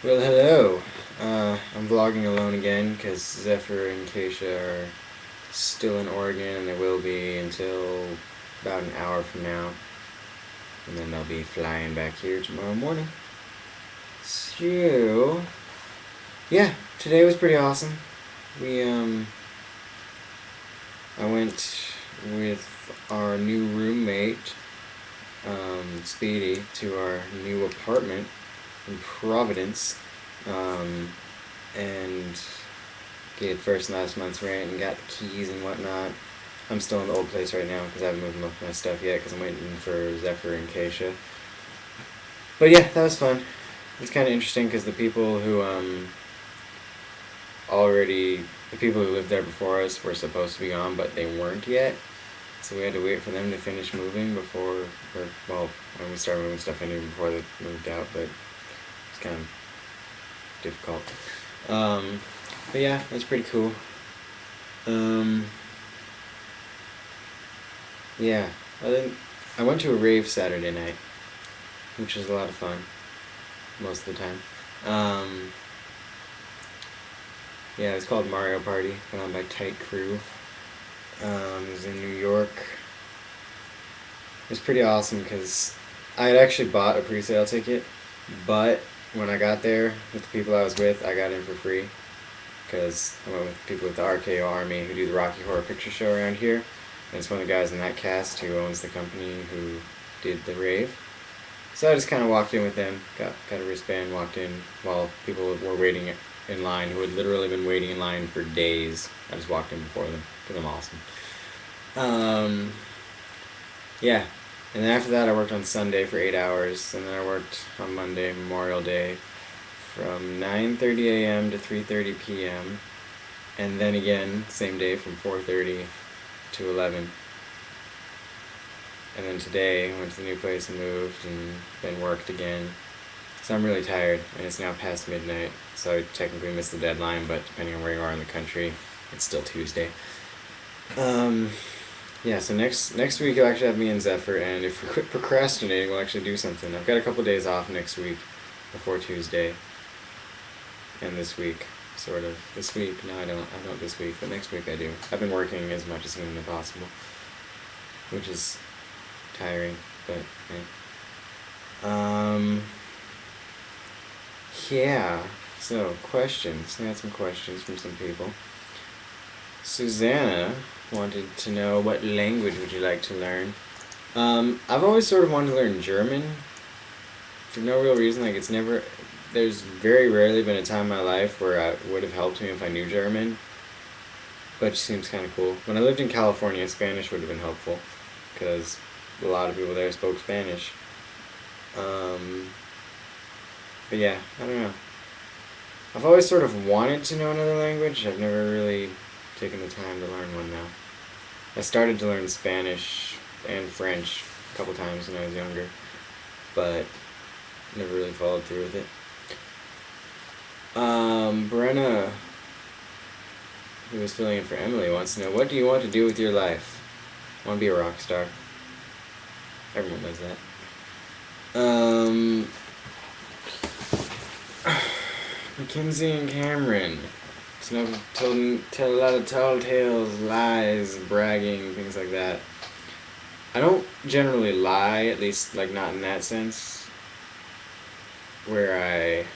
Well, hello. I'm vlogging alone again because Zephyr and Keisha are still in Oregon, and they will be until about an hour from now. And then they'll be flying back here tomorrow morning. So, yeah, today was pretty awesome. We, I went with our new roommate, Speedy, to our new apartment in Providence. Um, and paid first and last month's rent and got the keys and whatnot. I'm still in the old place right now because I haven't moved my stuff yet because I'm waiting for Zephyr and Keisha. But yeah, that was fun. It's kind of interesting because the people who lived there before us were supposed to be gone, but they weren't yet. So we had to wait for them to finish moving when we started moving stuff in even before they moved out, but it's kind of difficult. Um, but yeah, that's pretty cool. Um, Yeah, I went to a rave Saturday night, which was a lot of fun most of the time. Um, yeah, it was called Mario Party, put on by Tight Crew. It was in New York. It was pretty awesome because I had actually bought a pre-sale ticket, but when I got there with the people I was with, I got in for free because I went with people with the RKO Army who do the Rocky Horror Picture Show around here, and it's one of the guys in that cast who owns the company who did the rave. So I just kind of walked in with them, got a wristband, walked in while people were waiting in line who had literally been waiting in line for days. I just walked in before them because I'm awesome. Um, yeah, and then after that I worked on Sunday for 8 hours, and then I worked on Monday, Memorial Day, from 9:30 a.m. to 3:30 p.m. and then again same day from 4:30 to 11. And then today went to the new place and moved and then worked again. So I'm really tired, and it's now past midnight, so I technically missed the deadline, but depending on where you are in the country, it's still Tuesday. Um, yeah, so next week you'll actually have me and Zephyr, and if we quit procrastinating, we'll actually do something. I've got a couple days off next week before Tuesday, and this week, sort of. This week, no, I don't this week, but next week I do. I've been working as much as humanly possible, which is tiring, but hey. Yeah. So, questions. I got some questions from some people. Susanna wanted to know, what language would you like to learn? I've always sort of wanted to learn German for no real reason. Like, there's very rarely been a time in my life where it would have helped me if I knew German, but it seems kind of cool. When I lived in California, Spanish would have been helpful because a lot of people there spoke Spanish. Um, but yeah, I don't know. I've always sort of wanted to know another language. I've never really taken the time to learn one now. I started to learn Spanish and French a couple times when I was younger, but never really followed through with it. Brenna, who was filling in for Emily, wants to know, what do you want to do with your life? I want to be a rock star. Everyone knows that. Mackenzie and Cameron. Tell a lot of tall tales, lies, bragging, things like that. I don't generally lie, at least like not in that sense, where I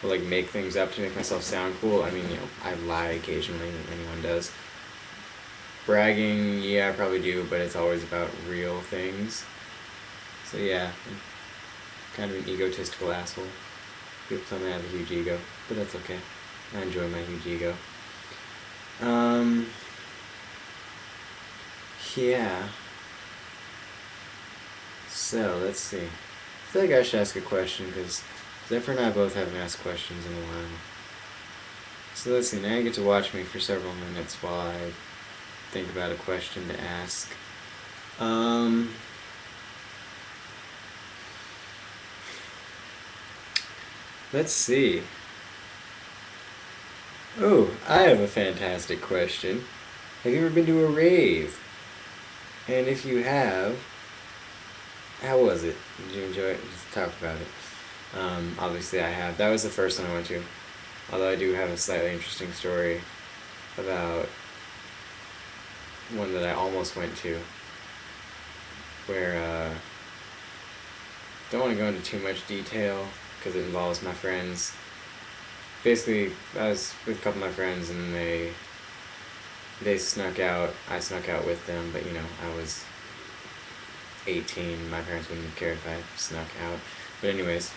will like make things up to make myself sound cool. I mean, I lie occasionally, anyone does. Bragging, yeah, I probably do, but it's always about real things. So yeah, I'm kind of an egotistical asshole. People tell me I have a huge ego, but that's okay. I enjoy my huge ego. Um, yeah. So, let's see. I feel like I should ask a question because Zephyr and I both haven't asked questions in a while. So let's see, now you get to watch me for several minutes while I think about a question to ask. Um, let's see. Oh, I have a fantastic question. Have you ever been to a rave? And if you have, how was it? Did you enjoy it? Just talk about it. Obviously I have. That was the first one I went to. Although I do have a slightly interesting story about one that I almost went to, where, don't want to go into too much detail because it involves my friends. Basically, I was with a couple of my friends and they snuck out. I snuck out with them, but you know, I was 18. My parents wouldn't have cared if I snuck out. But anyways,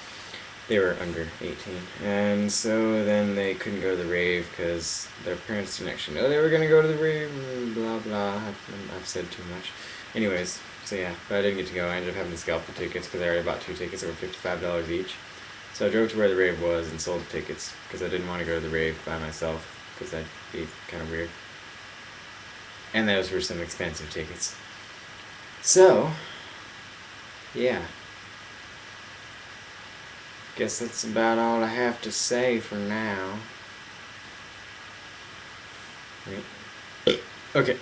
they were under 18. And so then they couldn't go to the rave because their parents didn't actually know they were going to go to the rave, blah blah. I've said too much. Anyways, so yeah, but I didn't get to go. I ended up having to scalp the tickets because I already bought 2 tickets that were $55 each. So I drove to where the rave was and sold the tickets because I didn't want to go to the rave by myself because that'd be kind of weird. And those were some expensive tickets. So, yeah. Guess that's about all I have to say for now. Right. Okay.